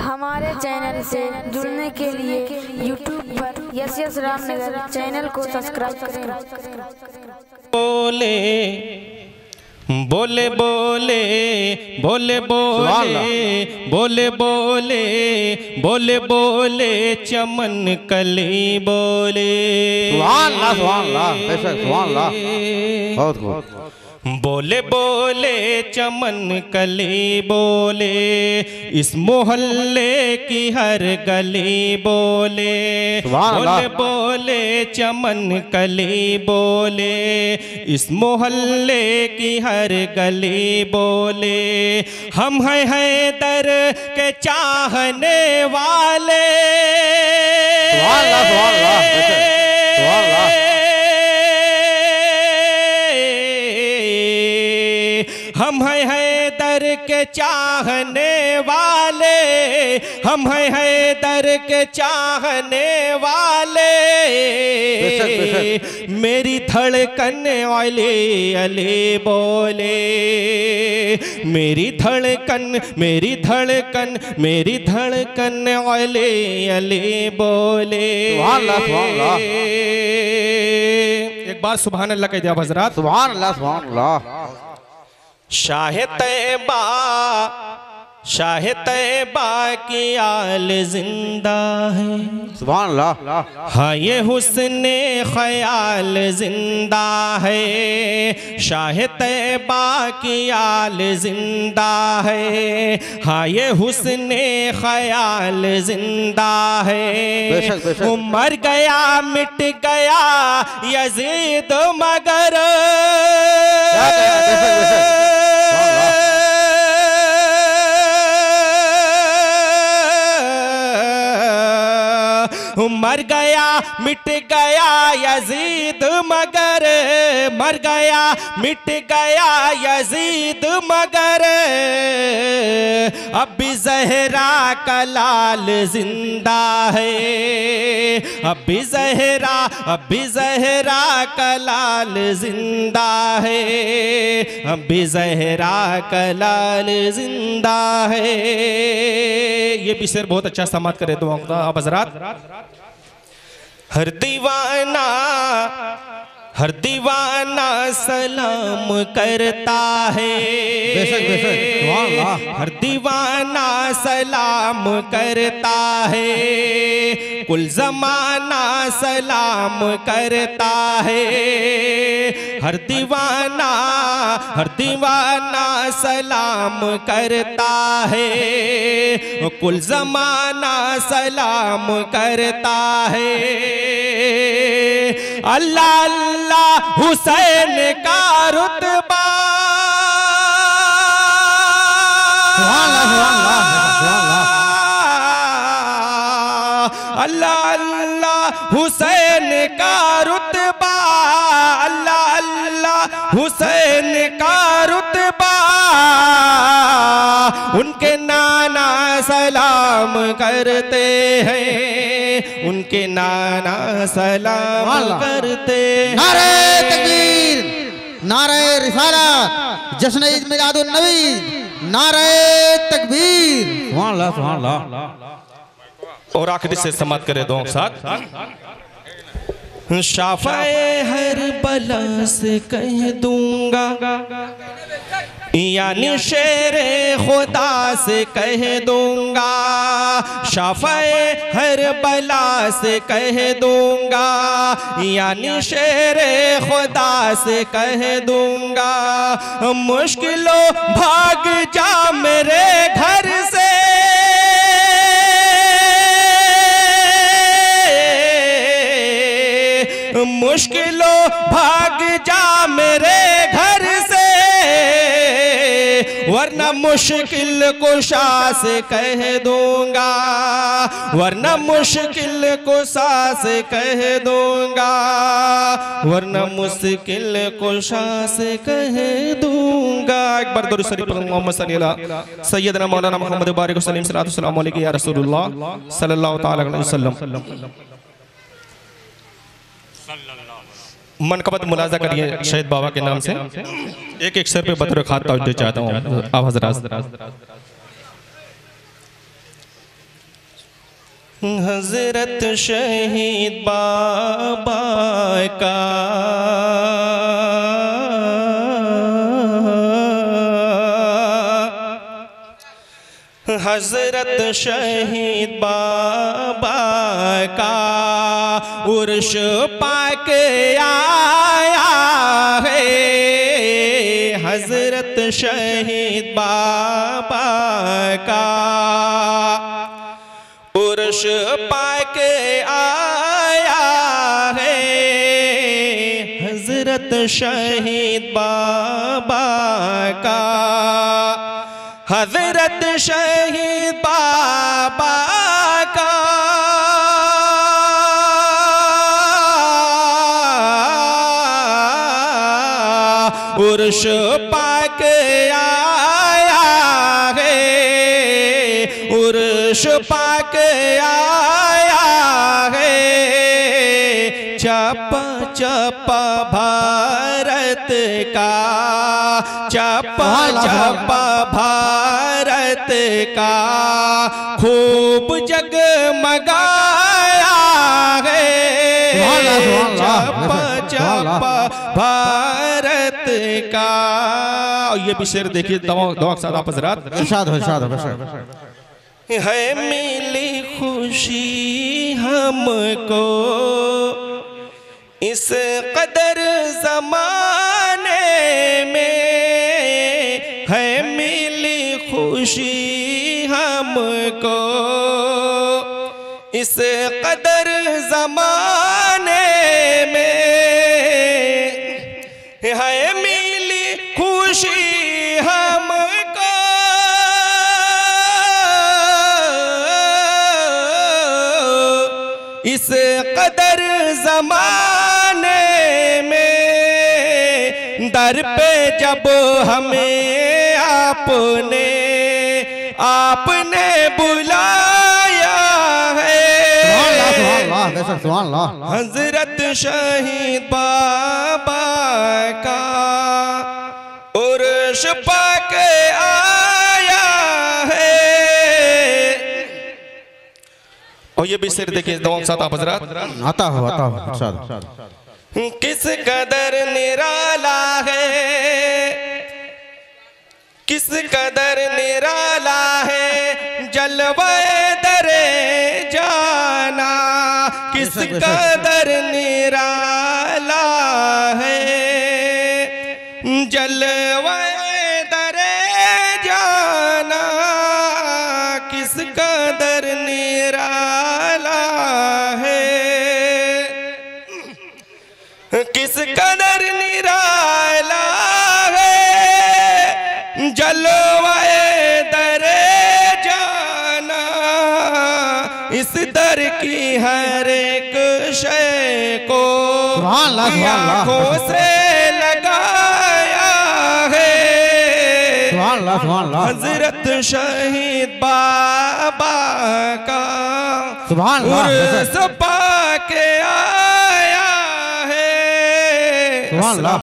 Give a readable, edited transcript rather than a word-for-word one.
हमारे चैनल से जुड़ने के लिए YouTube पर यस रामनगर चैनल को सब्सक्राइब करें। बोले बोले बोले बोले बोले बोले बोले बोले बोले चमन कली बोले। सुभान अल्लाह, सुभान अल्लाह, बेशक सुभान अल्लाह, बहुत खूब। बोले बोले चमन कली बोले, इस मोहल्ले की हर गली बोले। बोले बोले चमन कली बोले, इस मोहल्ले की हर गली बोले। हम हैं हैदर के चाहने वाले। सुभान अल्लाह, सुभान अल्लाह, सुभान अल्लाह। हम हैं हैदर के चाहने वाले, हम हैं हैदर के चाहने वाले। मेरी धड़कन वाले अले बोले, मेरी धड़कन मेरी धड़कन मेरी धड़कन वाले अले बोले। एक बार सुभान अल्लाह कह दिया हज़रात। सुभान अल्लाह, सुभान अल्लाह। शाह तैबा की आल जिंदा है। सुभान अल्लाह। हाँ ये हुस्ने ख्याल जिंदा है। शाह तैबा की आल जिंदा है। हाँ ये हुस्ने ख्याल जिंदा है। बेशक, बेशक। वो मर गया मिट गया यजीद मगर मर गया मिट गया यजीद मगर, मर गया मिट गया यजीद मगर, अब भी ज़हरा का लाल जिंदा है। अब भी ज़हरा का लाल जिंदा है। अब भी ज़हरा का लाल जिंदा है। ये भी शेर बहुत अच्छा समाप्त करे तो आप हज़रात। हर दीवाना सलाम करता है। हर दीवाना सलाम करता है। कुल ज़माना सलाम करता है। हर दीवाना सलाम करता है। कुल ज़माना सलाम करता है। अल्लाह अल्लाह हुसैन का रुतबा। अल्लाह अल्लाह हुसैन का रुतबा। अल्लाह अल्लाह हुसैन का रुतबा। उनके नाना सलाम करते हैं। उनके नाना सलाम करते हैं। नारे तकबीर, नारे रिसालत, जश्न ईद मिलादुन नबी, नारे तकबीर। सुभान अल्लाह, सुभान अल्लाह। और आखिरी से समाप्त करे दो साथ। शाफ़ाए हर बला से कह दूंगा, यानी शेरे खुदा से कह दूंगा। शाफ़ाए हर बला से कह दूंगा, यानी शेरे खुदा से कह दूंगा। मुश्किलों भाग जा मेरे घर से, मुश्किलों भाग जा मेरे घर से, वरना मुश्किल कुशा से कह दूंगा। वरना मुश्किल कुशा से कह दूंगा। वरना मुश्किल कुशा से कह दूंगा। एक बार दुरूद शरीफ पढ़ो। मोहम्मद सल्लल्लाहु सैयदना मौलाना मोहम्मद बारिक वसल्लम सल्लल्लाहु अलैहि या रसूलुल्लाह सल्लल्लाहु तआला अलैहि वसल्लम। मनकबत मुलाजा करिए शहीद बाबा के नाम से। एक एक सर पे बतौर खास तवज्जो चाहता हूँ आप हज़रात। हजरत शहीद बाबा का हजरत शहीद बाबा का उर्श पाक आया है। हजरत शहीद बाबा का उर्श पाक आया है। हजरत शहीद बाबा का हजरत शहीद बाबा का उर्श पाक आया है। उर्श पाक आया है। चपा चपा भारत का चपा चपा भारत का खूब जगमगाया है। चपा चपा भारत का। और ये भी शेर देखिए दवा के साथ आप हज़रात है। मिली खुशी हमको इस कदर ज़माने में है। मिली खुशी हमको इस कदर ज़माने में है। मिली खुशी हमको इस कदर ज़माने में। दर पे जब हमें आपने बुलाया है। हजरत शहीद बाबा का उर्श पाक आया है। और ये भी शेर देखिए दवा के साथ आप हज़रात आता हो किस कदर निराला है। किस कदर निराला है जलवे दरे जाना। किस कदर निराला है जलवे दरे जाना। किस कदर निराला है। किस कदर निराला है जलवाए दरे जाना। इस दर की हर एक शय को आँखों से लगाया है। हजरत शहीद बाबा का उर्स पाक आया है।